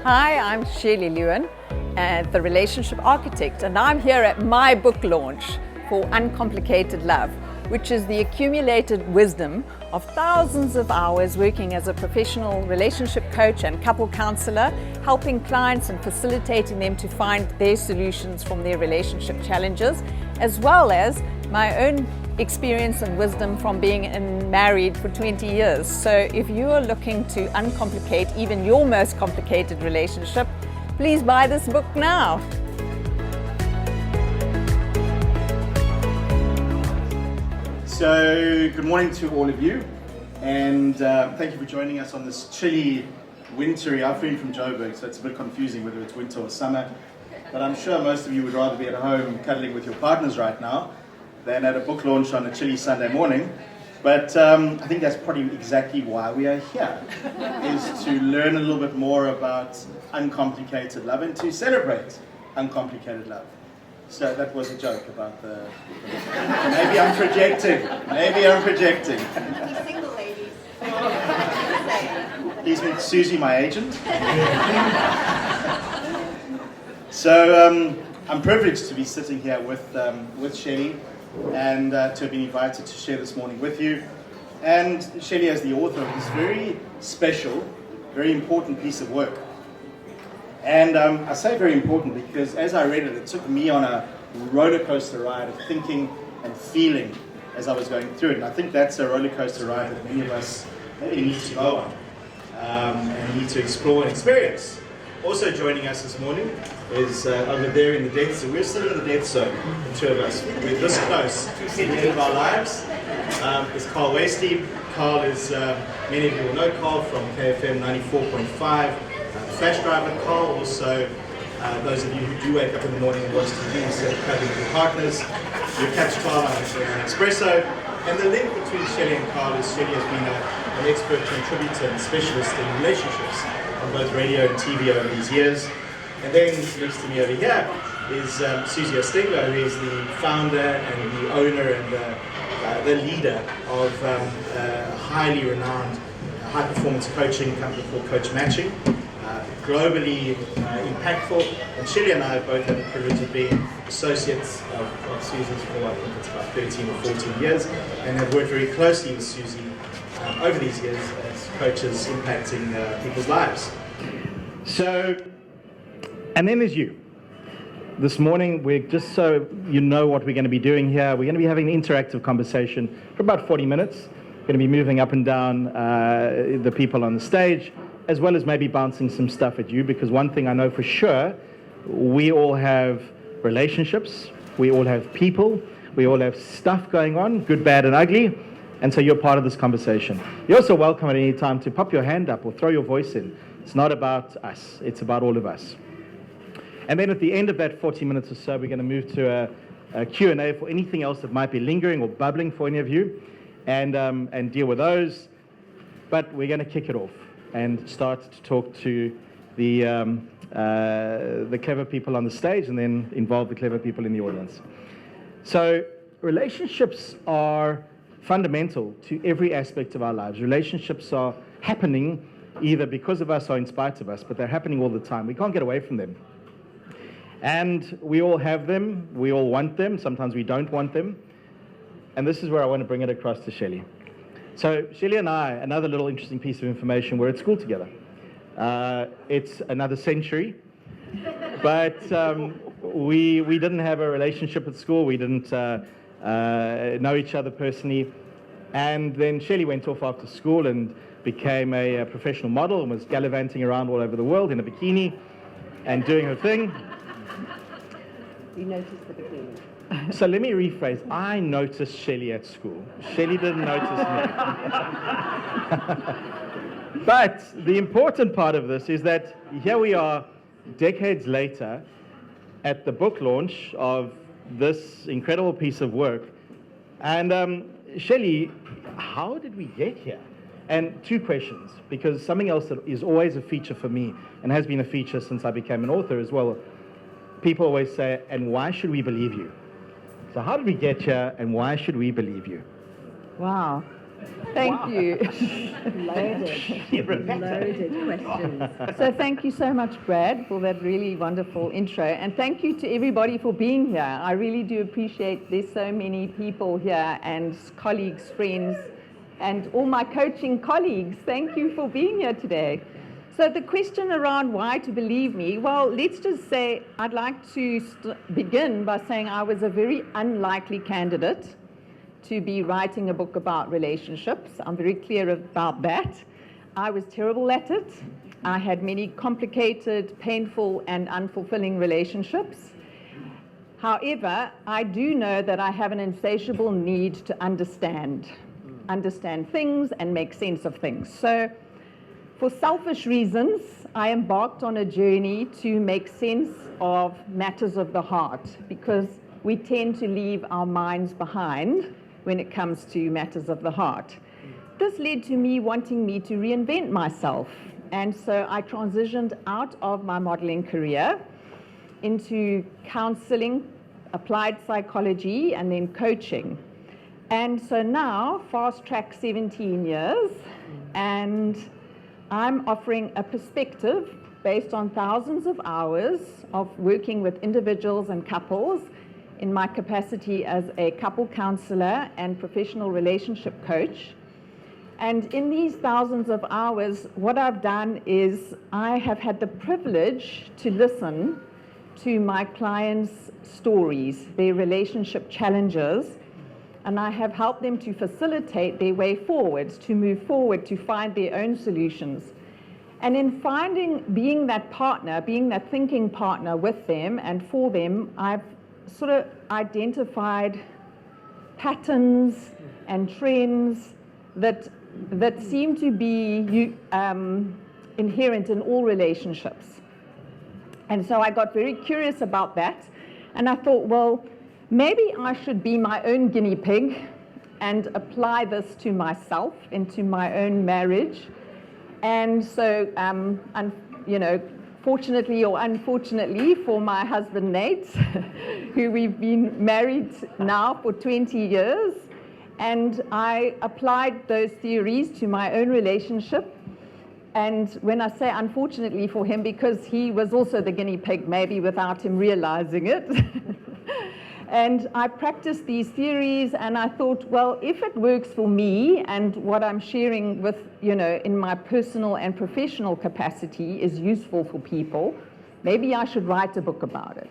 Hi, I'm Shelley Lewin, the relationship architect, and I'm here at my book launch for Uncomplicated Love, which is the accumulated wisdom of thousands of hours working as a professional relationship coach and couple counselor, helping clients and facilitating them to find their solutions from their relationship challenges, as well as my own experience and wisdom from being married for 20 years. So if you are looking to uncomplicate even your most complicated relationship, please buy this book now. So good morning to all of you, and thank you for joining us on this chilly, wintry afternoon from Joburg, so it's a bit confusing whether it's winter or summer, but I'm sure most of you would rather be at home cuddling with your partners right now than at a book launch on a chilly Sunday morning. But I think that's probably exactly why we are here, is to learn a little bit more about uncomplicated love and to celebrate uncomplicated love. So that was a joke about the maybe I'm projecting. Single ladies. Please meet Susie, my agent. So I'm privileged to be sitting here with Shelley and to have been invited to share this morning with you. And Shelley is the author of this very special, very important piece of work. And I say very important because as I read it, it took me on a roller coaster ride of thinking and feeling as I was going through it. And I think that's a roller coaster ride that many of us maybe need to go on and need to explore and experience. Also joining us this morning is over there in the death zone. We're still in the death zone, the two of us. We're this close to the end of our lives. It's Carl Wasty. Carl is, many of you will know Carl from KFM 94.5. Flash driver. Carl also, those of you who do wake up in the morning and watch TV instead of cuddling with your partners, you catch Carl on an espresso. And the link between Shelley and Carl is Shelley has been an expert contributor and specialist in relationships on both radio and TV over these years. And then next to me over here is Susie Ostingo, who is the founder and the owner and the leader of a highly renowned high-performance coaching company called Coach Matching, globally impactful. And Shelley and I have both had the privilege of being associates of Susie's for I think it's about 13 or 14 years, and have worked very closely with Susie over these years as coaches impacting people's lives. So, and then there's you. This morning, we're just so you know what we're going to be doing here. We're going to be having an interactive conversation for about 40 minutes. We're going to be moving up and down the people on the stage, as well as maybe bouncing some stuff at you, because one thing I know for sure, we all have relationships, we all have people, we all have stuff going on, good, bad, and ugly. And so you're part of this conversation. You're also welcome at any time to pop your hand up or throw your voice in. It's not about us, it's about all of us. And then at the end of that 40 minutes or so, we're going to move to a Q&A for anything else that might be lingering or bubbling for any of you, and deal with those. But we're going to kick it off and start to talk to the clever people on the stage and then involve the clever people in the audience. So relationships are fundamental to every aspect of our lives. Relationships are happening either because of us or in spite of us, but they're happening all the time. We can't get away from them. And we all have them, we all want them, sometimes we don't want them. And this is where I want to bring it across to Shelley. So Shelley and I, another little interesting piece of information, we're at school together. It's another century, but we didn't have a relationship at school, we didn't know each other personally. And then Shelley went off after school and became a professional model and was gallivanting around all over the world in a bikini and doing her thing. You noticed the bikini. So let me rephrase. I noticed Shelley at school. Shelley didn't notice me. But the important part of this is that here we are decades later at the book launch of this incredible piece of work. And Shelley, how did we get here? And two questions, because something else that is always a feature for me and has been a feature since I became an author as well. People always say, and why should we believe you? So how did we get here and why should we believe you? Wow. Thank you. Loaded questions. So thank you so much, Brad, for that really wonderful intro. And thank you to everybody for being here. I really do appreciate there's so many people here and colleagues, friends, and all my coaching colleagues. Thank you for being here today. So the question around why to believe me, well, let's just say I'd like to begin by saying I was a very unlikely candidate to be writing a book about relationships. I'm very clear about that. I was terrible at it. I had many complicated, painful, and unfulfilling relationships. However, I do know that I have an insatiable need to understand things and make sense of things. So for selfish reasons, I embarked on a journey to make sense of matters of the heart, because we tend to leave our minds behind when it comes to matters of the heart. This led to me wanting me to reinvent myself. And so I transitioned out of my modeling career into counseling, applied psychology, and then coaching. And so now, fast track 17 years, and I'm offering a perspective based on thousands of hours of working with individuals and couples in my capacity as a couple counselor and professional relationship coach. And in these thousands of hours, what I've done is I have had the privilege to listen to my clients' stories, their relationship challenges, and I have helped them to facilitate their way forward, to move forward, to find their own solutions. And in being that partner, being that thinking partner with them and for them, I've sort of identified patterns and trends that seem to be inherent in all relationships. And so I got very curious about that, and I thought, well, maybe I should be my own guinea pig and apply this to myself, into my own marriage. And so, fortunately or unfortunately for my husband Nate, who we've been married now for 20 years, and I applied those theories to my own relationship. And when I say unfortunately for him, because he was also the guinea pig, maybe without him realizing it. And I practiced these theories, and I thought, well, if it works for me and what I'm sharing with, in my personal and professional capacity is useful for people, maybe I should write a book about it.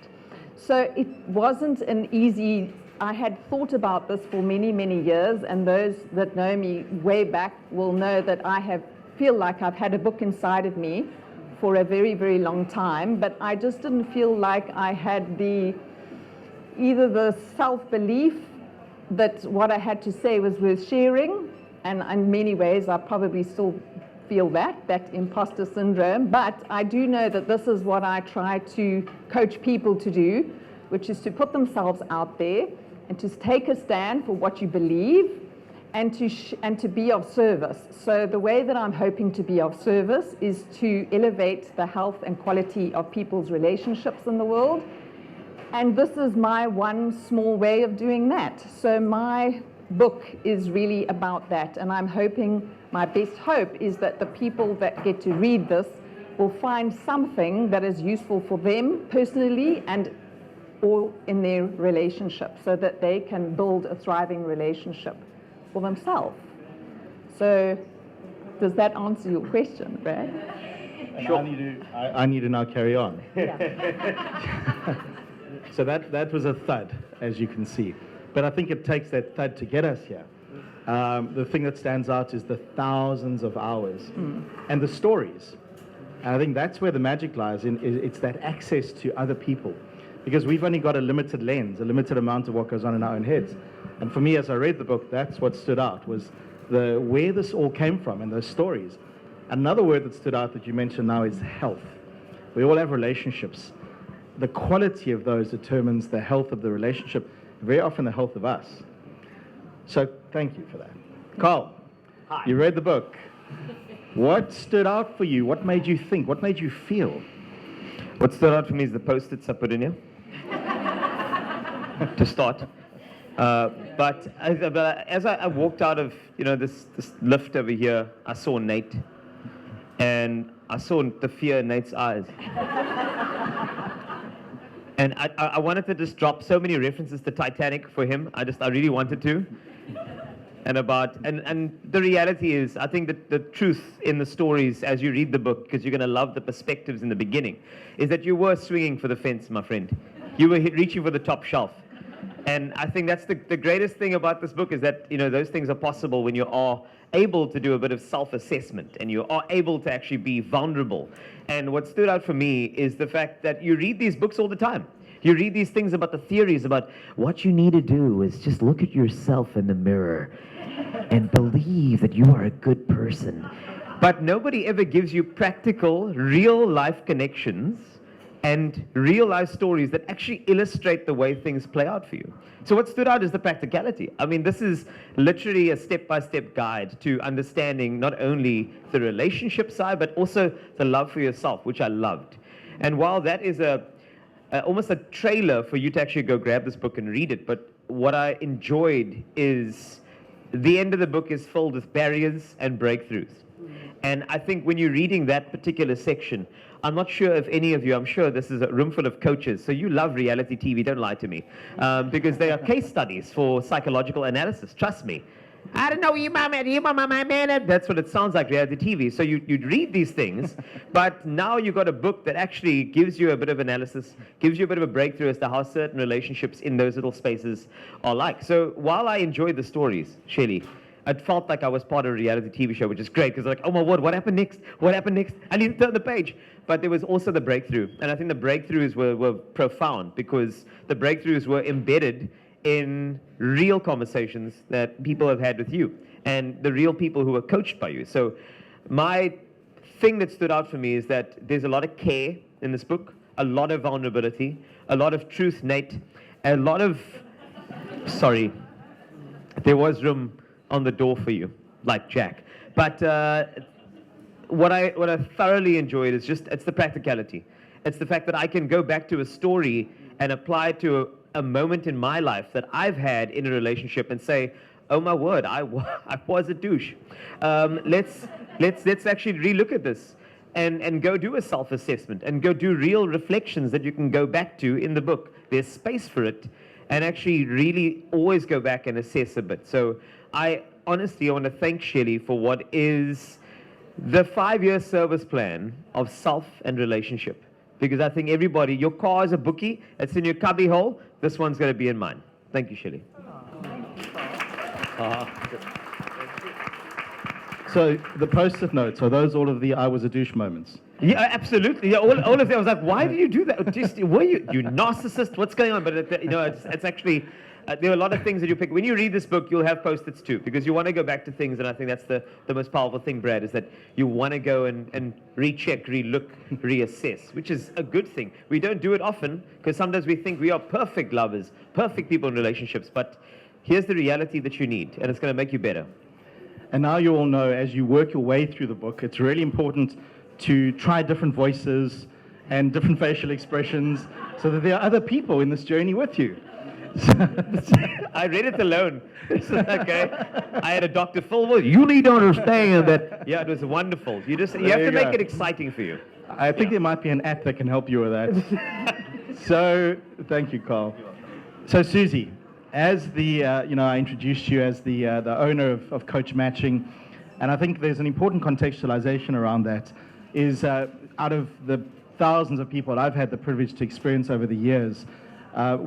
So it wasn't an easy, I had thought about this for many, many years, and those that know me way back will know that I feel like I've had a book inside of me for a very, very long time, but I just didn't feel like I had either the self-belief that what I had to say was worth sharing, and in many ways I probably still feel that imposter syndrome, but I do know that this is what I try to coach people to do, which is to put themselves out there and to take a stand for what you believe and to be of service. So the way that I'm hoping to be of service is to elevate the health and quality of people's relationships in the world. And this is my one small way of doing that. So my book is really about that. And I'm hoping, my best hope is that the people that get to read this will find something that is useful for them personally and or in their relationship, so that they can build a thriving relationship for themselves. So does that answer your question, Brad? And sure. I need to now carry on. Yeah. So that was a thud, as you can see. But I think it takes that thud to get us here. The thing that stands out is the thousands of hours and the stories. And I think that's where the magic lies in. It's that access to other people. Because we've only got a limited lens, a limited amount of what goes on in our own heads. And for me, as I read the book, that's what stood out, was where this all came from and those stories. Another word that stood out that you mentioned now is health. We all have relationships. The quality of those determines the health of the relationship, very often the health of us. So thank you for that. Carl, hi. You read the book. What stood out for you? What made you think? What made you feel? What stood out for me is the post-its I put in here. To start. But as I walked out of this lift over here, I saw Nate, and I saw the fear in Nate's eyes. And I wanted to just drop so many references to Titanic for him. I really wanted to. And the reality is, I think that the truth in the stories as you read the book, because you're going to love the perspectives in the beginning, is that you were swinging for the fence, my friend. You were reaching for the top shelf. And I think that's the greatest thing about this book, is that those things are possible when you are able to do a bit of self-assessment and you are able to actually be vulnerable. And what stood out for me is the fact that you read these books all the time. You read these things about the theories about what you need to do is just look at yourself in the mirror and believe that you are a good person. But nobody ever gives you practical, real-life connections and real-life stories that actually illustrate the way things play out for you. So what stood out is the practicality. I mean, this is literally a step-by-step guide to understanding not only the relationship side, but also the love for yourself, which I loved. And while that is almost a trailer for you to actually go grab this book and read it, but what I enjoyed is the end of the book is filled with barriers and breakthroughs. And I think when you're reading that particular section, I'm not sure if any of you, I'm sure this is a room full of coaches, so you love reality TV, don't lie to me, because they are case studies for psychological analysis, trust me. I don't know, you my man, that's what it sounds like, reality TV. So you'd read these things, but now you've got a book that actually gives you a bit of analysis, gives you a bit of a breakthrough as to how certain relationships in those little spaces are like. So while I enjoyed the stories, Shelley, it felt like I was part of a reality TV show, which is great, because like, oh my word, what happened next? What happened next? I need to turn the page. But there was also the breakthrough. And I think the breakthroughs were profound, because the breakthroughs were embedded in real conversations that people have had with you and the real people who were coached by you. So my thing that stood out for me is that there's a lot of care in this book, a lot of vulnerability, a lot of truth, Nate, a lot of, sorry, there was room on the door for you, like Jack. But what I thoroughly enjoyed is it's the practicality. It's the fact that I can go back to a story and apply it to a moment in my life that I've had in a relationship and say, oh my word, I was a douche. Let's actually relook at this and go do a self-assessment and go do real reflections that you can go back to in the book. There's space for it, and actually really always go back and assess a bit. So I honestly want to thank Shelley for what is the 5-year service plan of self and relationship. Because I think everybody, your car is a bookie, it's in your cubby hole, this one's going to be in mine. Thank you, Shelley. So the post-it notes, are those all of the I was a douche moments? Yeah, absolutely. Yeah, all of them. I was like, why do you do that? Just, were you narcissist? What's going on? But it's actually, there are a lot of things that you pick. When you read this book, you'll have post-its too, because you want to go back to things, and I think that's the most powerful thing, Brad, is that you want to go and recheck, relook, reassess, which is a good thing. We don't do it often, because sometimes we think we are perfect lovers, perfect people in relationships, but here's the reality that you need, and it's going to make you better. And now you all know, as you work your way through the book, it's really important to try different voices and different facial expressions so that there are other people in this journey with you. I read it alone. Okay. I had a Dr. Phil, you need to understand that. Yeah, it was wonderful. You have to make it exciting for you. I think there might be an app that can help you with that. So, thank you, Carl. So, Susie, as the, I introduced you as the owner of Coach Matching, and I think there's an important contextualization around that, is out of the thousands of people I've had the privilege to experience over the years,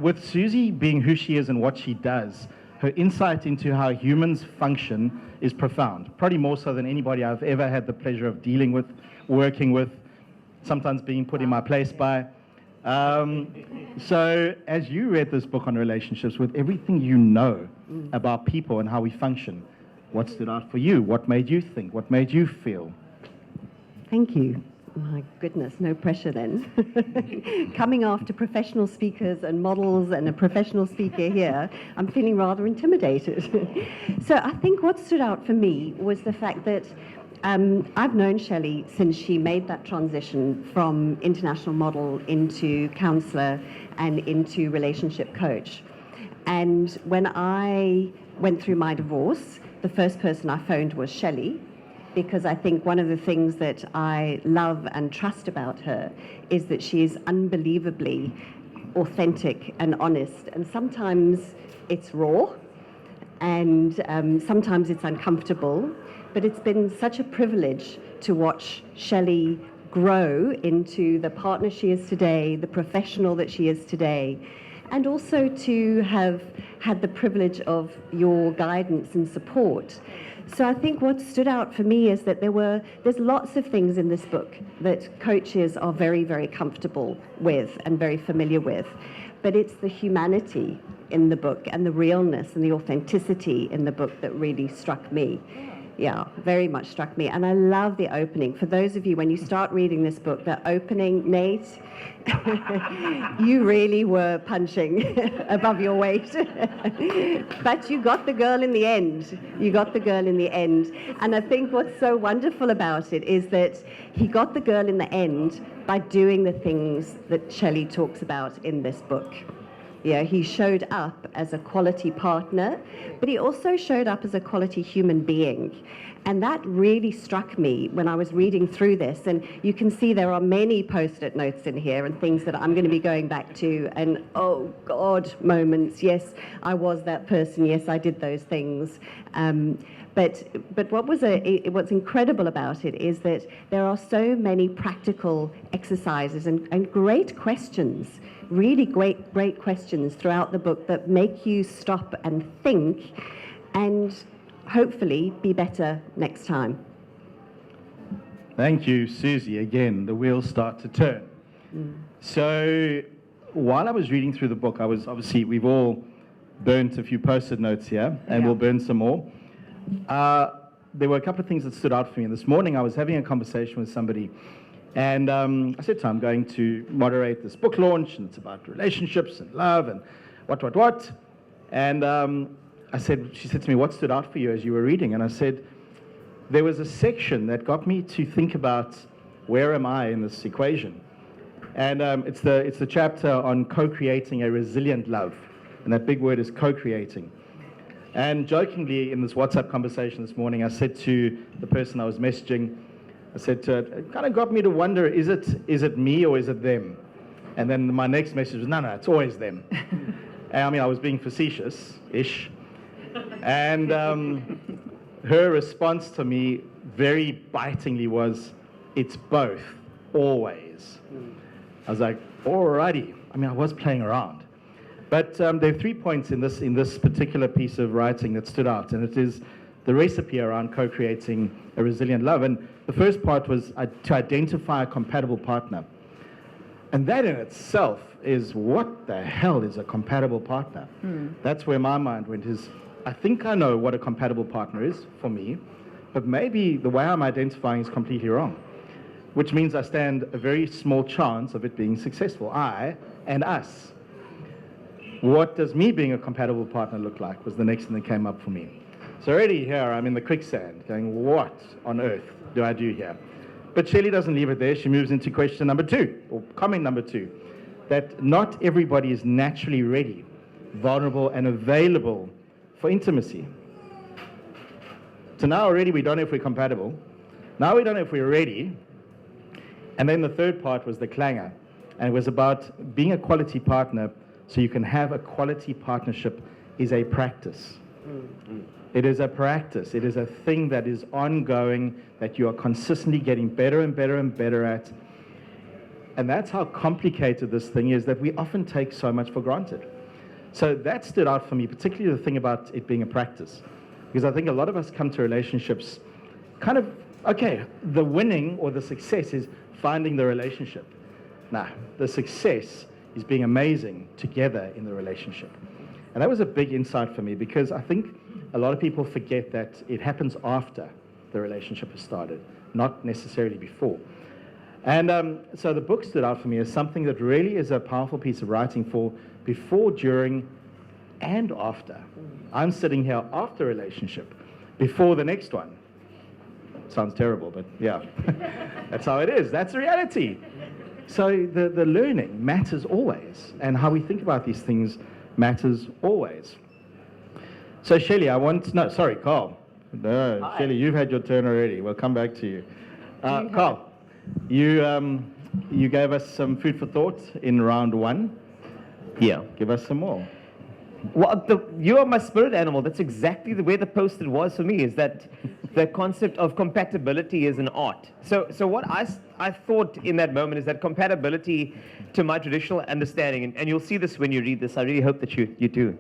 with Susie being who she is and what she does, her insight into how humans function is profound, probably more so than anybody I've ever had the pleasure of dealing with, working with, sometimes being put in my place by. So as you read this book on relationships, with everything you know about people and how we function, what stood out for you? What made you think? What made you feel? Thank you. My goodness, no pressure then. Coming after professional speakers and models and a professional speaker here, I'm feeling rather intimidated. So I think what stood out for me was the fact that I've known Shelley since she made that transition from international model into counselor and into relationship coach. And when I went through my divorce, the first person I phoned was Shelley, because I think one of the things that I love and trust about her is that she is unbelievably authentic and honest. And sometimes it's raw, and sometimes it's uncomfortable, but it's been such a privilege to watch Shelley grow into the partner she is today, the professional that she is today, and also to have had the privilege of your guidance and support. So I think what stood out for me is that there's lots of things in this book that coaches are very, very comfortable with and very familiar with, but it's the humanity in the book and the realness and the authenticity in the book that really struck me. Yeah, very much struck me. And I love the opening. For those of you, when you start reading this book, the opening, Nate, you really were punching above your weight. But you got the girl in the end. You got the girl in the end. And I think what's so wonderful about it is that he got the girl in the end by doing the things that Shelley talks about in this book. Yeah, he showed up as a quality partner, but he also showed up as a quality human being. And that really struck me when I was reading through this. And you can see there are many post-it notes in here and things that I'm going to be going back to. And, oh, God, moments. Yes, I was that person. Yes, I did those things. But what's incredible about it is that there are so many practical exercises and great questions, really great questions throughout the book that make you stop and think and hopefully be better next time. Thank you, Susie. Again, the wheels start to turn. So while I was reading through the book, we've all burnt a few post-it notes here, and we'll burn some more. There were a couple of things that stood out for me. This morning I was having a conversation with somebody, and I said to her, I'm going to moderate this book launch, and it's about relationships and love and what. And she said to me, what stood out for you as you were reading? And I said, there was a section that got me to think about where am I in this equation. And it's the chapter on co-creating a resilient love. And that big word is co-creating. And jokingly, in this WhatsApp conversation this morning, I said to the person I was messaging, I said to her, it kind of got me to wonder, is it me or is it them? And then my next message was, no, it's always them. And I mean, I was being facetious-ish. And her response to me very bitingly was, it's both, always. I was like, alrighty. I mean, I was playing around. But there are 3 points in this particular piece of writing that stood out, and it is the recipe around co-creating a resilient love. And the first part was to identify a compatible partner. And that in itself is, what the hell is a compatible partner? That's where my mind went, is I think I know what a compatible partner is for me, but maybe the way I'm identifying is completely wrong, which means I stand a very small chance of it being successful, I and us. What does me being a compatible partner look like was the next thing that came up for me. So already here I'm in the quicksand going, what on earth do I do here? But Shelley doesn't leave it there. She moves into question number 2, or comment number 2, that not everybody is naturally ready, vulnerable and available for intimacy. So now already we don't know if we're compatible. Now we don't know if we're ready. And then the third part was the clanger. And it was about being a quality partner so you can have a quality partnership is a practice. It is a practice. It is a thing that is ongoing, that you are consistently getting better and better and better at. And that's how complicated this thing is, that we often take so much for granted. So that stood out for me, particularly the thing about it being a practice. Because I think a lot of us come to relationships kind of, okay, the winning or the success is finding the relationship. Nah, the success is being amazing together in the relationship. And that was a big insight for me, because I think a lot of people forget that it happens after the relationship has started, not necessarily before. And so the book stood out for me as something that really is a powerful piece of writing for before, during, and after. I'm sitting here after a relationship, before the next one. Sounds terrible, but yeah, that's how it is. That's reality. So the learning matters always, and how we think about these things matters always. So Shelley, sorry, Carl. No, Hi. Shelley, you've had your turn already. We'll come back to you. Carl, you gave us some food for thought in round 1. Yeah. Give us some more. Well, you are my spirit animal. That's exactly the way the post-it was for me, is that the concept of compatibility is an art. So what I thought in that moment is that compatibility, to my traditional understanding, and you'll see this when you read this, I really hope that you do.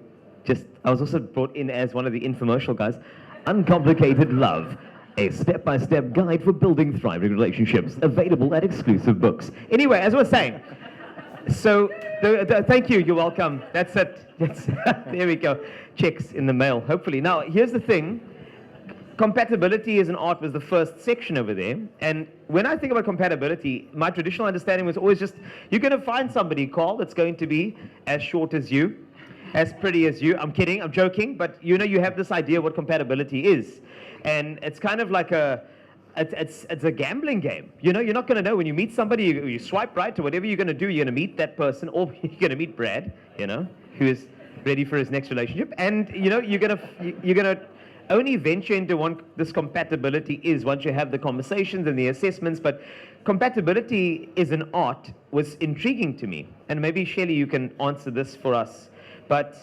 I was also brought in as one of the infomercial guys. Uncomplicated Love, a step-by-step guide for building thriving relationships, available at exclusive books. Anyway, as I was saying, so thank you, you're welcome. That's it. There we go. Checks in the mail, hopefully. Now, here's the thing. Compatibility as an art was the first section over there. And when I think about compatibility, my traditional understanding was always just, you're going to find somebody, Carl, that's going to be as short as you, as pretty as you. I'm kidding, I'm joking, but you have this idea of what compatibility is. And it's kind of like it's a gambling game. You're not going to know when you meet somebody, you swipe right, or whatever you're going to do, you're going to meet that person, or you're going to meet Brad, who is ready for his next relationship. And, you're going to only venture into this compatibility is once you have the conversations and the assessments. But compatibility is an art was intriguing to me. And maybe, Shelley, you can answer this for us. But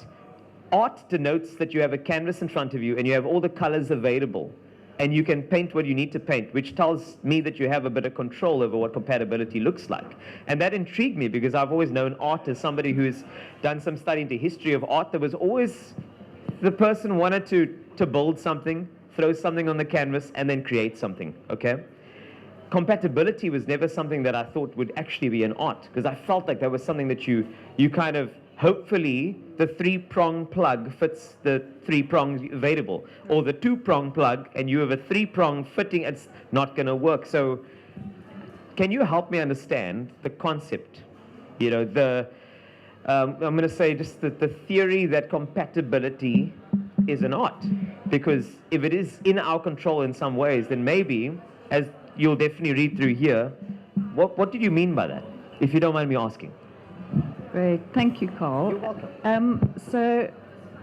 art denotes that you have a canvas in front of you and you have all the colors available. And you can paint what you need to paint, which tells me that you have a bit of control over what compatibility looks like. And that intrigued me because I've always known art as somebody who's done some study into history of art. There was always the person wanted to build something, throw something on the canvas, and then create something, okay? Compatibility was never something that I thought would actually be an art, because I felt like that was something that you kind of, hopefully, the 3-prong plug fits the 3 prongs available, or the 2-prong plug, and you have a 3-prong fitting, it's not going to work. So can you help me understand the concept? I'm going to say just the theory that compatibility is an art. Because if it is in our control in some ways, then maybe, as you'll definitely read through here, what did you mean by that, if you don't mind me asking? Great, thank you, Carl. You're welcome. So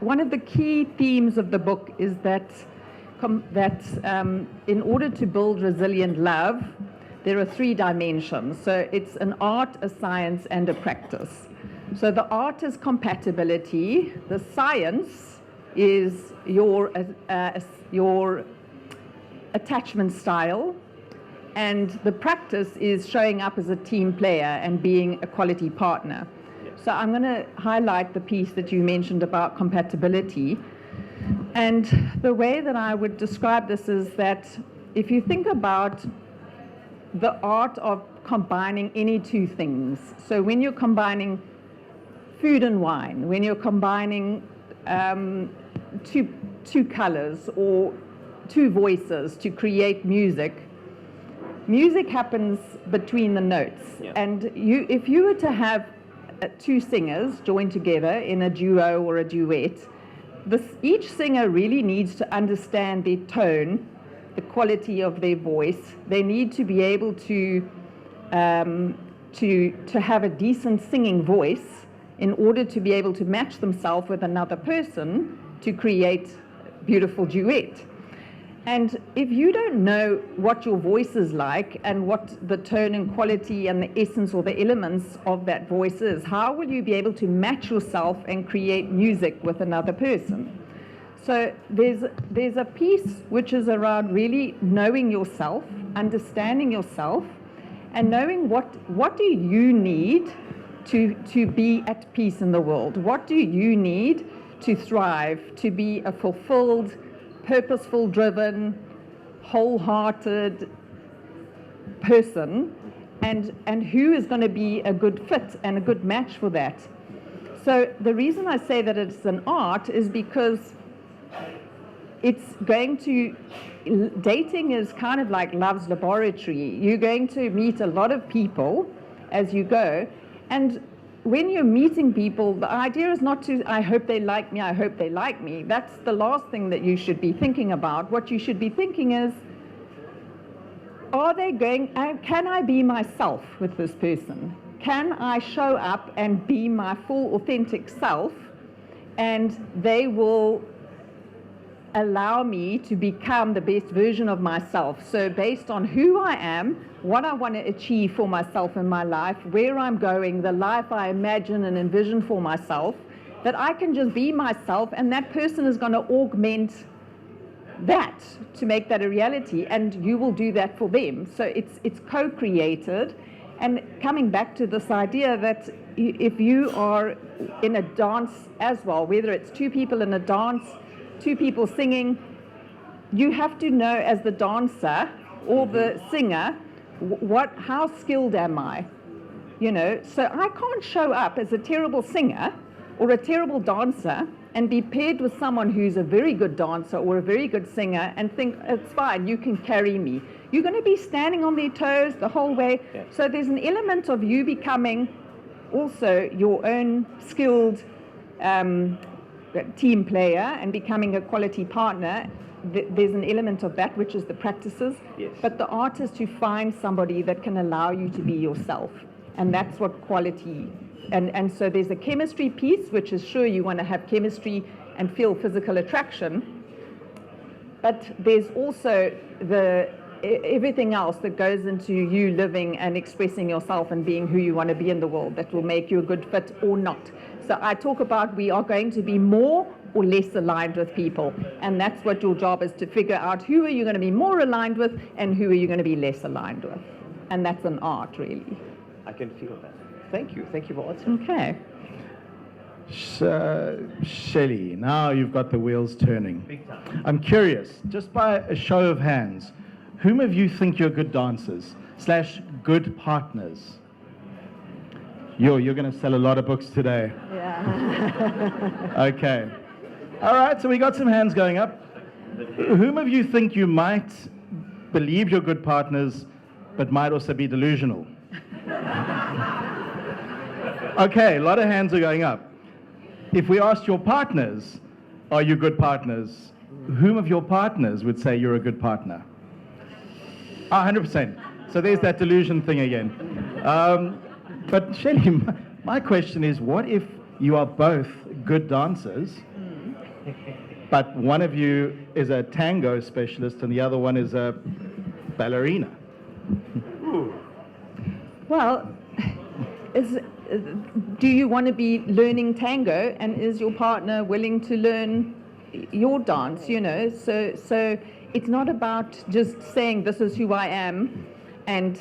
one of the key themes of the book is that in order to build resilient love, there are 3 dimensions. So it's an art, a science, and a practice. So the art is compatibility. The science is your attachment style. And the practice is showing up as a team player and being a quality partner. So I'm going to highlight the piece that you mentioned about compatibility. And the way that I would describe this is that if you think about the art of combining any 2 things, so when you're combining food and wine, when you're combining two colors or 2 voices to create music, music happens between the notes. Yeah. And if you were to have 2 singers joined together in a duo or a duet, each singer really needs to understand their tone, the quality of their voice. They need to be able to have a decent singing voice in order to be able to match themselves with another person to create a beautiful duet. And if you don't know what your voice is like and what the tone and quality and the essence or the elements of that voice is, how will you be able to match yourself and create music with another person? So there's a piece which is around really knowing yourself, understanding yourself, and knowing what do you need to be at peace in the world? What do you need to thrive, to be a fulfilled, purposeful, driven, wholehearted person, and who is going to be a good fit and a good match for that? So the reason I say that it's an art is because dating is kind of like love's laboratory. You're going to meet a lot of people as you go, and when you're meeting people, the idea is not to, I hope they like me, I hope they like me. That's the last thing that you should be thinking about. What you should be thinking is, can I be myself with this person? Can I show up and be my full authentic self and they will allow me to become the best version of myself. So based on who I am, what I want to achieve for myself in my life, where I'm going, the life I imagine and envision for myself, that I can just be myself, and that person is going to augment that to make that a reality, and you will do that for them. So it's co-created. And coming back to this idea that if you are in a dance as well, whether it's two people in a dance, two people singing, you have to know as the dancer or the singer, how skilled am I? You know, so I can't show up as a terrible singer or a terrible dancer and be paired with someone who's a very good dancer or a very good singer and think, it's fine, you can carry me. You're going to be standing on their toes the whole way. Yeah. So there's an element of you becoming also your own skilled team player and becoming a quality partner. There's an element of that, which is the practices. Yes. But the art is to find somebody that can allow you to be yourself. And that's what quality. And so there's a chemistry piece, which is sure you want to have chemistry and feel physical attraction. But there's also everything else that goes into you living and expressing yourself and being who you want to be in the world that will make you a good fit or not. So I talk about we are going to be more or less aligned with people. And that's what your job is, to figure out who are you going to be more aligned with and who are you going to be less aligned with. And that's an art, really. I can feel that. Thank you. Thank you for answering. Okay. Shelley, now you've got the wheels turning. Big time. I'm curious, just by a show of hands, whom of you think you're good dancers / good partners? You're going to sell a lot of books today. Yeah. Okay. All right, so we got some hands going up. Whom of you think you might believe you're good partners, but might also be delusional? Okay, a lot of hands are going up. If we asked your partners, are you good partners? Whom of your partners would say you're a good partner? 100%. So there's that delusion thing again. But Shelley, my question is, what if you are both good dancers, but one of you is a tango specialist and the other one is a ballerina? Well, do you want to be learning tango, and is your partner willing to learn your dance, you know? So it's not about just saying this is who I am and,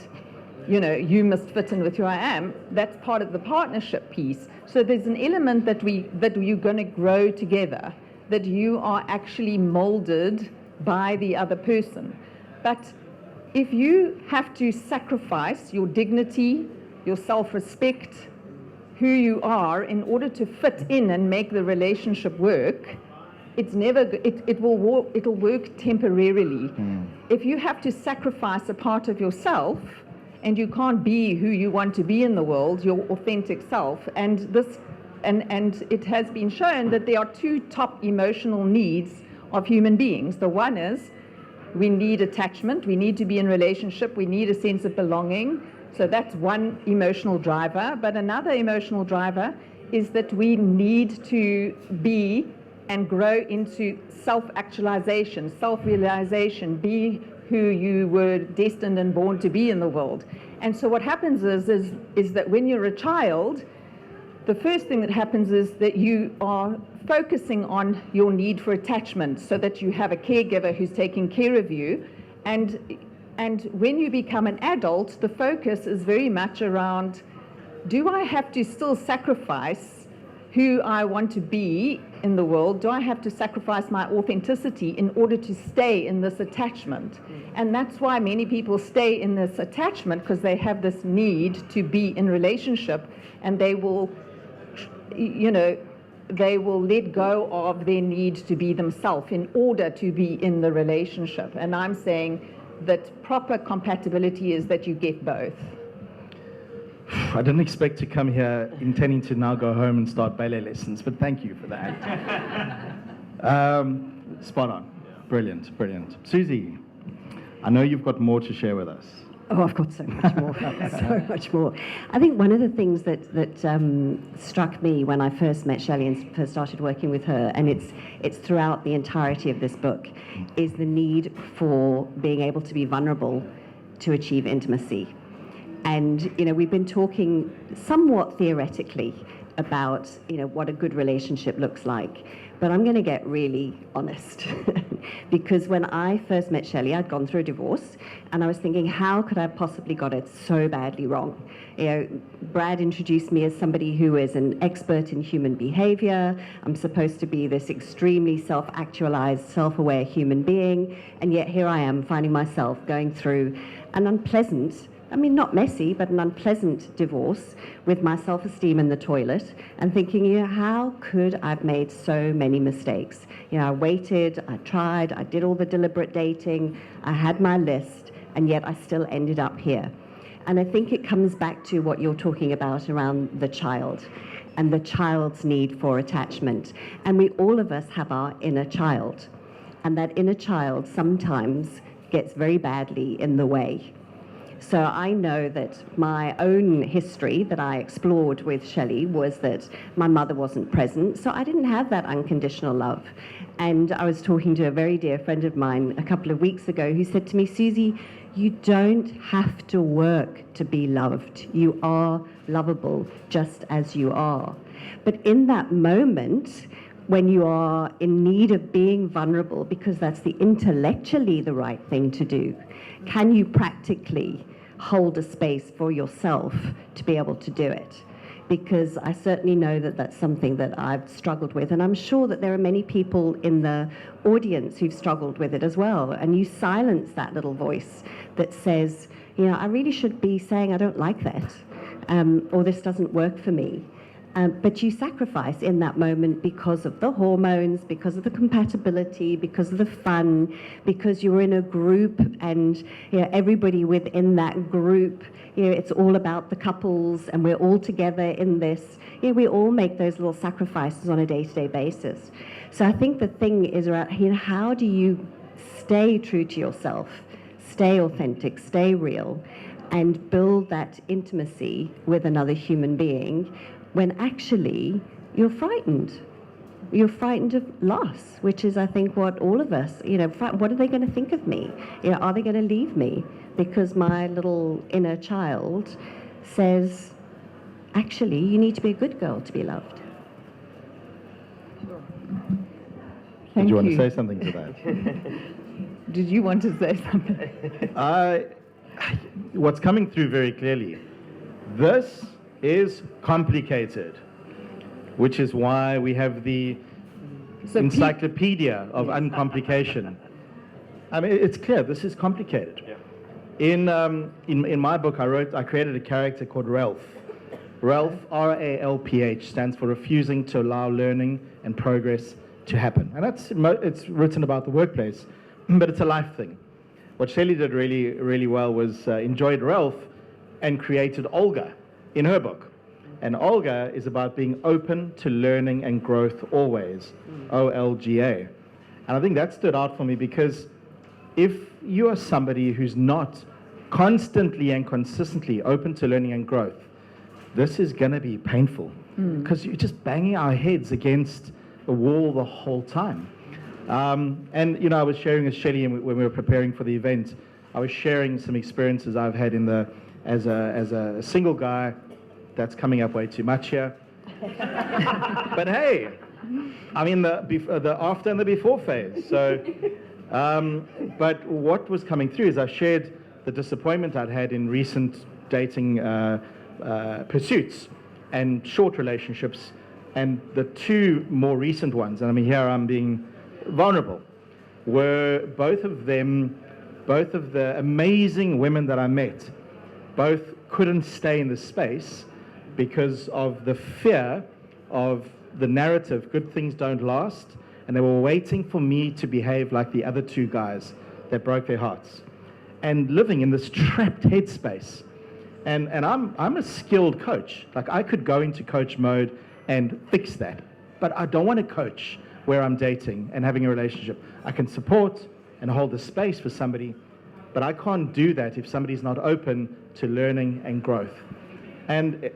you know, you must fit in with who I am. That's part of the partnership piece. So there's an element that you're going to grow together, that you are actually molded by the other person. But if you have to sacrifice your dignity, your self-respect, who you are in order to fit in and make the relationship work, it'll work temporarily. If you have to sacrifice a part of yourself and you can't be who you want to be in the world, your authentic self, and it has been shown that there are two top emotional needs of human beings. The one is we need attachment, we need to be in relationship, we need a sense of belonging. So that's one emotional driver. But another emotional driver is that we need to be and grow into self-actualization, self-realization, be who you were destined and born to be in the world. And so what happens is that when you're a child, the first thing that happens is that you are focusing on your need for attachment so that you have a caregiver who's taking care of you. And when you become an adult, the focus is very much around, do I have to still sacrifice who I want to be in the world? Do I have to sacrifice my authenticity in order to stay in this attachment? And that's why many people stay in this attachment, because they have this need to be in relationship, and they will, you know, they will let go of their need to be themselves in order to be in the relationship. And I'm saying that proper compatibility is that you get both. I didn't expect to come here intending to now go home and start ballet lessons, but thank you for that. Spot on. Brilliant, brilliant. Susie, I know you've got more to share with us. Oh, I've got so much more, so much more. I think one of the things that struck me when I first met Shelley and first started working with her, and it's throughout the entirety of this book, is the need for being able to be vulnerable to achieve intimacy. And, we've been talking somewhat theoretically about, what a good relationship looks like. But I'm going to get really honest. Because when I first met Shelley, I'd gone through a divorce, and I was thinking, how could I have possibly got it so badly wrong? Brad introduced me as somebody who is an expert in human behavior. I'm supposed to be this extremely self-actualized, self-aware human being, and yet here I am finding myself going through an unpleasant, not messy, but an unpleasant divorce with my self-esteem in the toilet, and thinking, how could I have made so many mistakes? I waited, I tried, I did all the deliberate dating, I had my list, and yet I still ended up here. And I think it comes back to what you're talking about around the child and the child's need for attachment. And we all of us have our inner child, and that inner child sometimes gets very badly in the way. So I know that my own history that I explored with Shelley was that my mother wasn't present, so I didn't have that unconditional love. And I was talking to a very dear friend of mine a couple of weeks ago who said to me, Susie, you don't have to work to be loved. You are lovable just as you are. But in that moment, when you are in need of being vulnerable, because that's intellectually the right thing to do, can you practically hold a space for yourself to be able to do it? Because I certainly know that that's something that I've struggled with, and I'm sure that there are many people in the audience who've struggled with it as well. And you silence that little voice that says, I really should be saying I don't like that, or this doesn't work for me. But you sacrifice in that moment because of the hormones, because of the compatibility, because of the fun, because you're in a group, and everybody within that group, it's all about the couples, and we're all together in this. We all make those little sacrifices on a day-to-day basis. So I think the thing is around, how do you stay true to yourself, stay authentic, stay real, and build that intimacy with another human being when actually you're frightened. You're frightened of loss, which is, I think, what all of us, what are they going to think of me? Are they going to leave me? Because my little inner child says, actually, you need to be a good girl to be loved. Did you want to say something to that? Did you want to say something? What's coming through very clearly, this is complicated, which is why we have the encyclopedia of uncomplication. It's clear this is complicated. Yeah. In my book, I created a character called Ralph. Ralph, R-A-L-P-H, stands for refusing to allow learning and progress to happen. And it's written about the workplace, but it's a life thing. What Shelley did really, really well was enjoyed Ralph and created Olga in her book. And Olga is about being open to learning and growth always, O-L-G-A. And I think that stood out for me because if you are somebody who's not constantly and consistently open to learning and growth, this is going to be painful because you're just banging our heads against the wall the whole time. And I was sharing with Shelley when we were preparing for the event, I was sharing some experiences I've had as a single guy. That's coming up way too much here. But hey, I'm in the after and the before phase. So, but what was coming through is I shared the disappointment I'd had in recent dating pursuits and short relationships, and the two more recent ones, and here I'm being vulnerable, were both of the amazing women that I met, both couldn't stay in the space because of the fear of the narrative, good things don't last, and they were waiting for me to behave like the other two guys that broke their hearts, and living in this trapped headspace. And I'm a skilled coach. Like, I could go into coach mode and fix that, but I don't want to coach where I'm dating and having a relationship. I can support and hold the space for somebody, But I can't do that if somebody's not open to learning and growth. And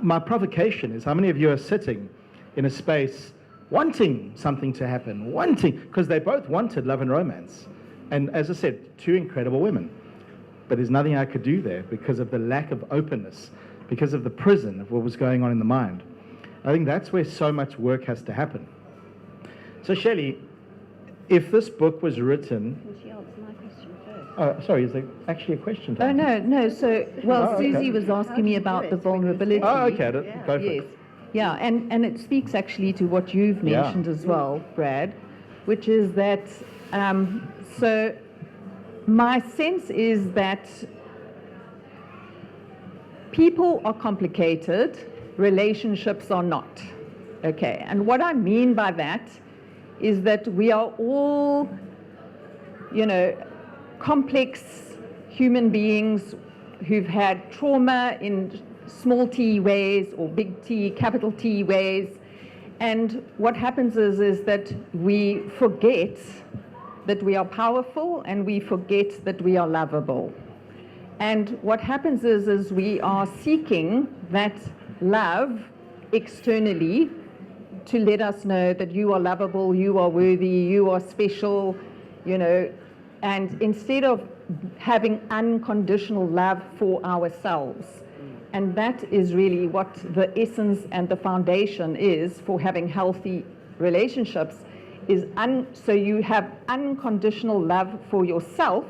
my provocation is, how many of you are sitting in a space wanting something to happen, because they both wanted love and romance. And as I said, two incredible women. But there's nothing I could do there because of the lack of openness, because of the prison of what was going on in the mind. I think that's where so much work has to happen. So Shelley, if this book was written... Can she answer my question first? Oh, sorry, is there actually a question? Oh, no. So, well, Oh, okay. Susie was asking me about the vulnerability. Oh, okay, go for Yes. it. Yeah, and it speaks actually to what you've mentioned as well, Brad, which is that, so my sense is that people are complicated, relationships are not. Okay, and what I mean by that is that we are all, complex human beings who've had trauma in small t ways or big T, capital T ways. And what happens is that we forget that we are powerful and we forget that we are lovable. And what happens is we are seeking that love externally to let us know that you are lovable, you are worthy, you are special, and instead of having unconditional love for ourselves. And that is really what the essence and the foundation is for having healthy relationships, is so you have unconditional love for yourself,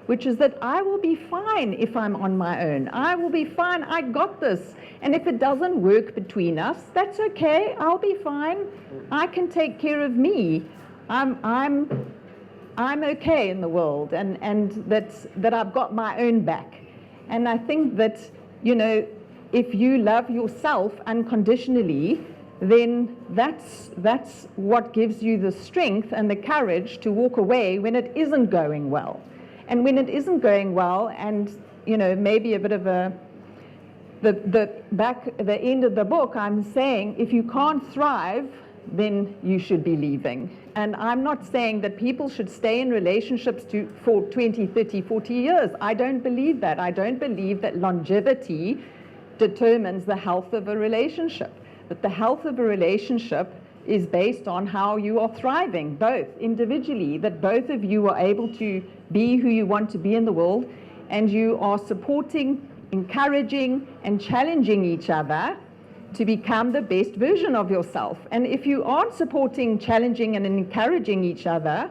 which is that I will be fine if I'm on my own. I will be fine, I got this. And if it doesn't work between us, that's okay, I'll be fine. I can take care of me. I'm okay in the world, and that I've got my own back. And I think that, if you love yourself unconditionally, then that's what gives you the strength and the courage to walk away when it isn't going well. And when it isn't going well, and maybe a bit of the end of the book, I'm saying if you can't thrive, then you should be leaving. And I'm not saying that people should stay in relationships for 20, 30, 40 years. I don't believe that. I don't believe that longevity determines the health of a relationship. But the health of a relationship is based on how you are thriving, both individually, that both of you are able to be who you want to be in the world, and you are supporting, encouraging, and challenging each other to become the best version of yourself. And if you aren't supporting, challenging, and encouraging each other,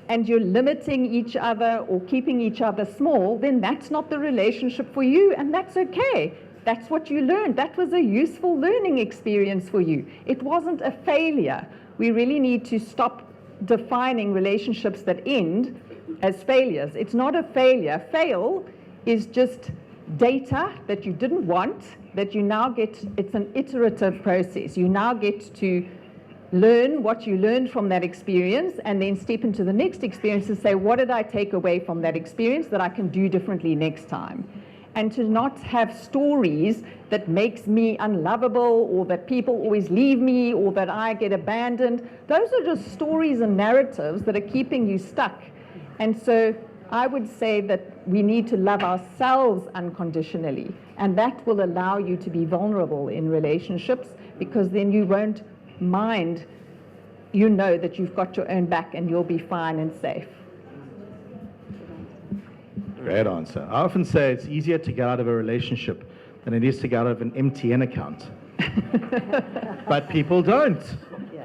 and you're limiting each other or keeping each other small, then that's not the relationship for you, and that's okay. That's what you learned. That was a useful learning experience for you. It wasn't a failure. We really need to stop defining relationships that end as failures. It's not a failure. Fail is just data that you didn't want, that you now get. It's an iterative process. You now get to learn what you learned from that experience and then step into the next experience and say, what did I take away from that experience that I can do differently next time? And to not have stories that makes me unlovable, or that people always leave me, or that I get abandoned. Those are just stories and narratives that are keeping you stuck. And so I would say that we need to love ourselves unconditionally, and that will allow you to be vulnerable in relationships, because then you won't mind, that you've got your own back and you'll be fine and safe. Great answer. I often say it's easier to get out of a relationship than it is to get out of an MTN account. But people don't,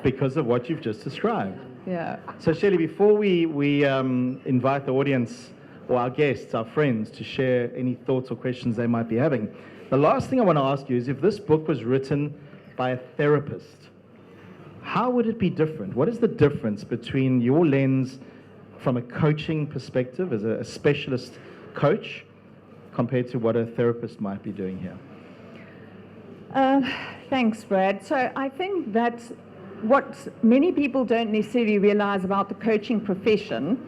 because of what you've just described. Yeah. So Shelley, before we invite the audience or our guests, our friends, to share any thoughts or questions they might be having, the last thing I want to ask you is, if this book was written by a therapist, how would it be different? What is the difference between your lens from a coaching perspective as a specialist coach compared to what a therapist might be doing here? Thanks, Brad. So I think that what many people don't necessarily realize about the coaching profession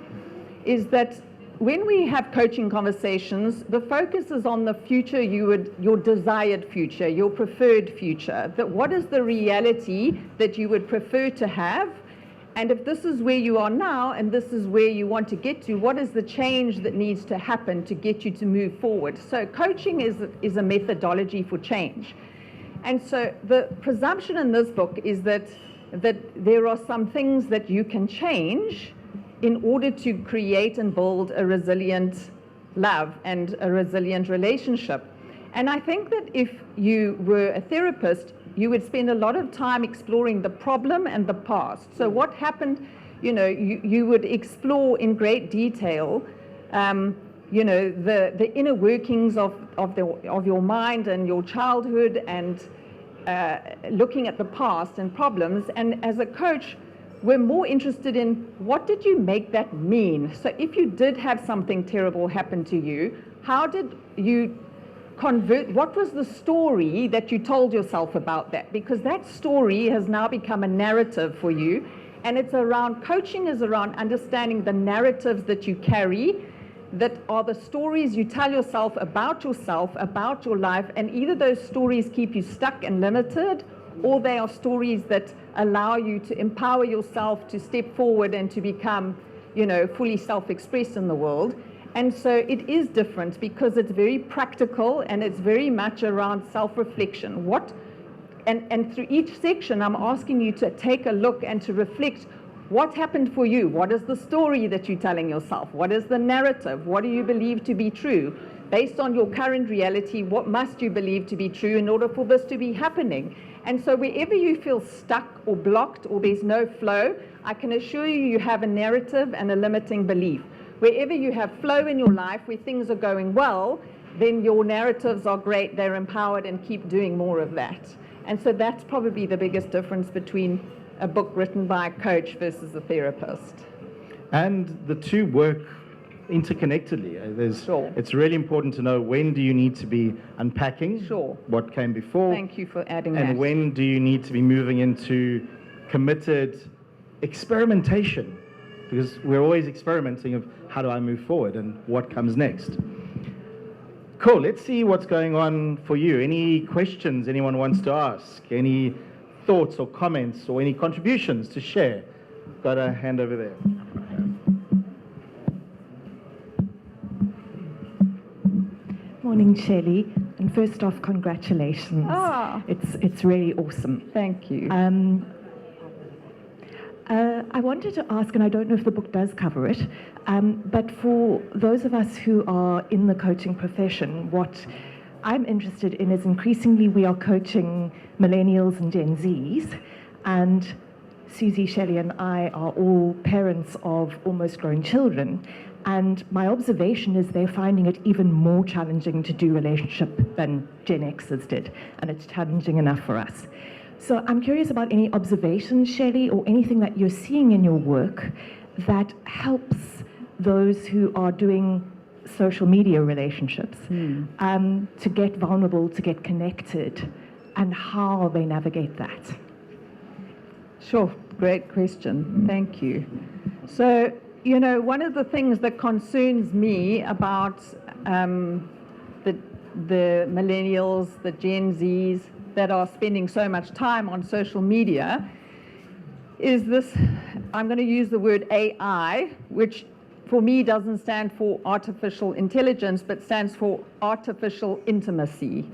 is that when we have coaching conversations, the focus is on the future, your desired future, your preferred future. That what is the reality that you would prefer to have, And if this is where you are now and this is where you want to get to, what is the change that needs to happen to get you to move forward? So coaching is a methodology for change. And so the presumption in this book is that there are some things that you can change in order to create and build a resilient love and a resilient relationship. And I think that if you were a therapist, you would spend a lot of time exploring the problem and the past. So what happened, you would explore in great detail, the inner workings of your mind and your childhood, and looking at the past and problems. And as a coach, we're more interested in what did you make that mean? So if you did have something terrible happen to you, how did you convert, what was the story that you told yourself about that? Because that story has now become a narrative for you, and coaching is around understanding the narratives that you carry, that are the stories you tell yourself, about your life, and either those stories keep you stuck and limited, or they are stories that allow you to empower yourself to step forward and to become, fully self-expressed in the world. And so it is different because it's very practical and it's very much around self-reflection. And through each section, I'm asking you to take a look and to reflect what happened for you. What is the story that you're telling yourself? What is the narrative? What do you believe to be true? Based on your current reality, what must you believe to be true in order for this to be happening? And so wherever you feel stuck or blocked or there's no flow, I can assure you, you have a narrative and a limiting belief. Wherever you have flow in your life, where things are going well, then your narratives are great, they're empowered, and keep doing more of that. And so that's probably the biggest difference between a book written by a coach versus a therapist. And the two work interconnectedly. Sure. It's really important to know when do you need to be unpacking Sure. what came before. Thank you for adding that. And when do you need to be moving into committed experimentation? Because we're always experimenting of how do I move forward and what comes next. Cool, let's see what's going on for you. Any questions anyone wants to ask? Any thoughts or comments or any contributions to share? Got a hand over there. Morning, Shelley. And first off, congratulations. It's really awesome. Thank you. I wanted to ask, and I don't know if the book does cover it, but for those of us who are in the coaching profession, what I'm interested in is increasingly we are coaching millennials and Gen Zs, and Susie, Shelley, and I are all parents of almost grown children, and my observation is they're finding it even more challenging to do relationship than Gen Xers did, and it's challenging enough for us. So I'm curious about any observations, Shelley, or anything that you're seeing in your work that helps those who are doing social media relationships to get vulnerable, to get connected, and how they navigate that. Sure, great question. Thank you. So, one of the things that concerns me about the millennials, the Gen Zs, that are spending so much time on social media is this, I'm going to use the word AI, which for me doesn't stand for artificial intelligence, but stands for artificial intimacy.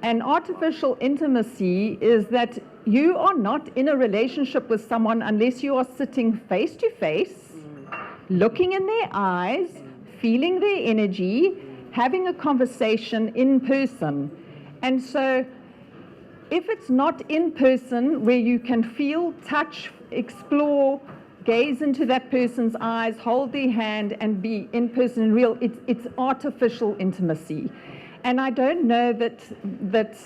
And artificial intimacy is that you are not in a relationship with someone unless you are sitting face to face, looking in their eyes, feeling their energy, having a conversation in person. And so if it's not in person where you can feel, touch, explore, gaze into that person's eyes, hold their hand, and be in person and real, it's artificial intimacy. And I don't know that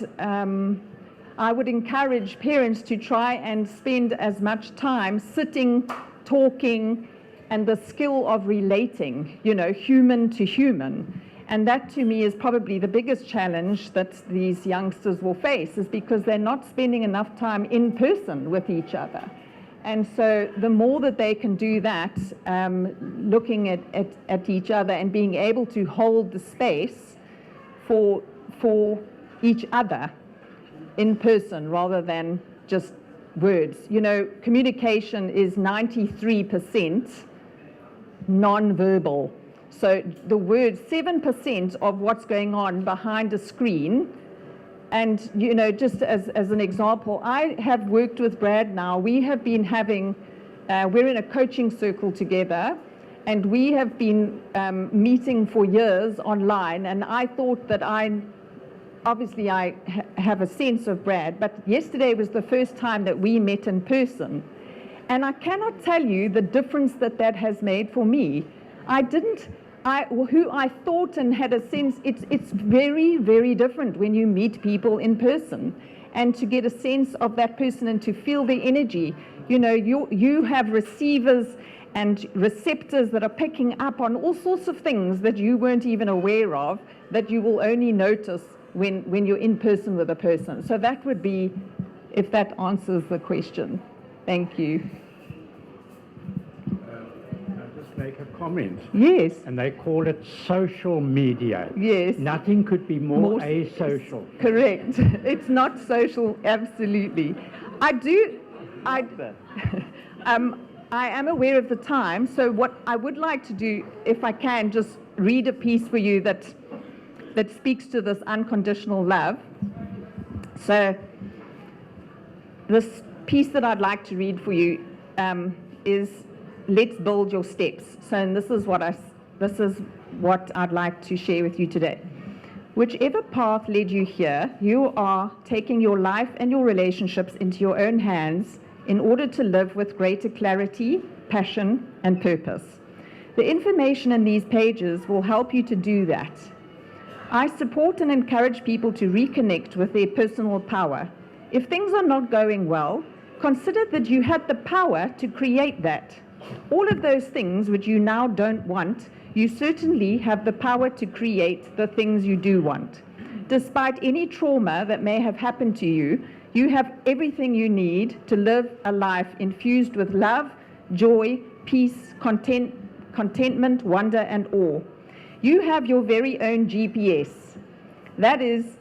I would encourage parents to try and spend as much time sitting, talking, and the skill of relating, human to human. And that, to me, is probably the biggest challenge that these youngsters will face, is because they're not spending enough time in person with each other. And so the more that they can do that, looking at each other and being able to hold the space for each other in person rather than just words. You know, communication is 93% non-verbal. So the words, 7% of what's going on behind a screen. And, you know, just as an example, I have worked with Brad now. We have been having, we're in a coaching circle together, and we have been meeting for years online. And I thought that obviously I have a sense of Brad, but yesterday was the first time that we met in person. And I cannot tell you the difference that has made for me. Who I thought and had a sense, it's very, very different when you meet people in person, and to get a sense of that person and to feel the energy. You know, you have receivers and receptors that are picking up on all sorts of things that you weren't even aware of, that you will only notice when you're in person with a person. So that would be, if that answers the question. Thank you. Make a comment. Yes. And they call it social media. Yes. Nothing could be more asocial. Correct. It's not social, absolutely. I am aware of the time, so what I would like to do, if I can, just read a piece for you that speaks to this unconditional love. So this piece that I'd like to read for you is "Let's Build Your Steps." So, and this is what I'd like to share with you today. Whichever path led you here, you are taking your life and your relationships into your own hands in order to live with greater clarity, passion, and purpose. The information in these pages will help you to do that. I support and encourage people to reconnect with their personal power. If things are not going well, consider that you had the power to create that. All of those things which you now don't want, you certainly have the power to create the things you do want. Despite any trauma that may have happened to you, you have everything you need to live a life infused with love, joy, peace, contentment, wonder, and awe. You have your very own GPS. That is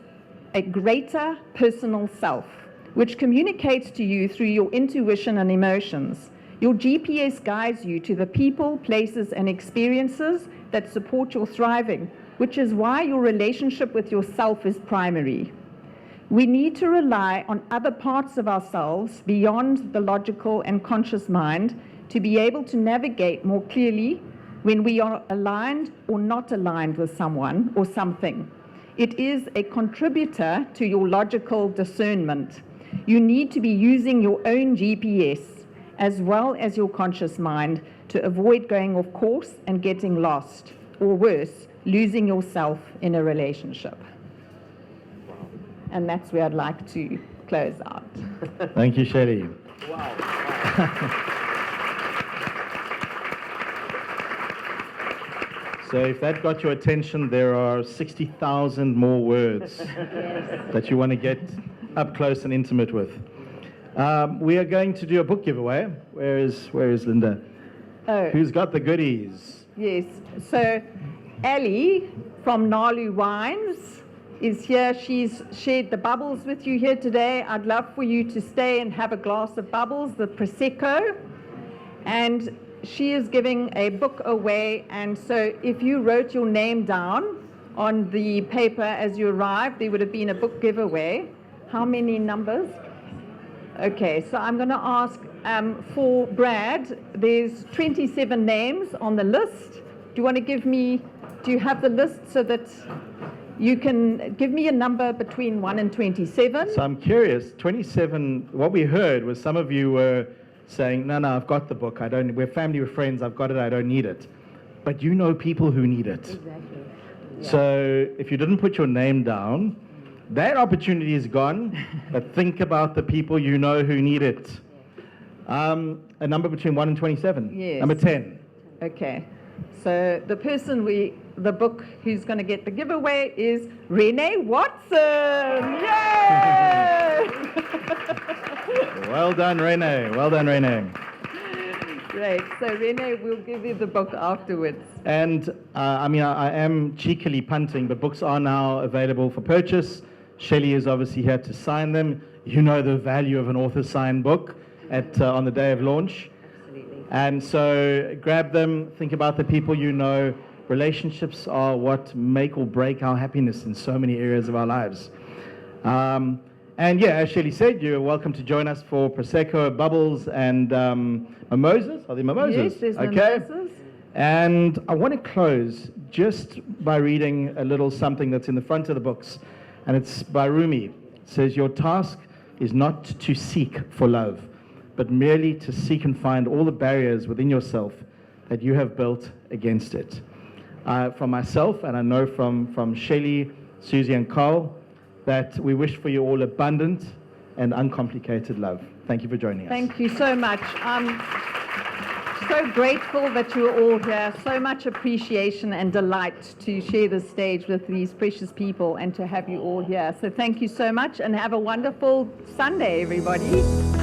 a greater personal self, which communicates to you through your intuition and emotions. Your GPS guides you to the people, places, and experiences that support your thriving, which is why your relationship with yourself is primary. We need to rely on other parts of ourselves beyond the logical and conscious mind to be able to navigate more clearly when we are aligned or not aligned with someone or something. It is a contributor to your logical discernment. You need to be using your own GPS as well as your conscious mind to avoid going off course and getting lost, or worse, losing yourself in a relationship. And that's where I'd like to close out. Thank you, Shelley. Wow. So if that got your attention, there are 60,000 more words that you want to get up close and intimate with. We are going to do a book giveaway. Where is Linda? Oh. Who's got the goodies? Yes. So Ellie from Nalu Wines is here. She's shared the bubbles with you here today. I'd love for you to stay and have a glass of bubbles, the Prosecco. And she is giving a book away. And so if you wrote your name down on the paper as you arrived, there would have been a book giveaway. How many numbers? Okay, so I'm going to ask for Brad. There's 27 names on the list. Do you want to do you have the list so that you can give me a number between 1 and 27? So I'm curious, 27, what we heard was some of you were saying, no, I've got the book. We're family, we're friends, I've got it, I don't need it. But you know people who need it. Exactly. Yeah. So if you didn't put your name down, that opportunity is gone, but think about the people you know who need it. A number between 1 and 27. Yes. Number 10. Okay. So the person the book who's going to get the giveaway is Renee Watson. Yay! Well done, Renee. Well done, Renee. Great. So Renee, we'll give you the book afterwards. And I am cheekily punting, but books are now available for purchase. Shelley is obviously here to sign them. you know the value of an author-signed book on the day of launch. Absolutely. And so grab them, think about the people you know. Relationships are what make or break our happiness in so many areas of our lives. And yeah, as Shelley said, you're welcome to join us for Prosecco, bubbles, and mimosas. Are they mimosas? Yes, there's okay. mimosas. And I want to close just by reading a little something that's in the front of the books. And it's by Rumi. It says, your task is not to seek for love, but merely to seek and find all the barriers within yourself that you have built against it. From myself, and I know from Shelley, Susie, and Carl, that we wish for you all abundant and uncomplicated love. Thank you for joining us. Thank you so much. I'm so grateful that you're all here. So much appreciation and delight to share the stage with these precious people and to have you all here. So thank you so much and have a wonderful Sunday, everybody.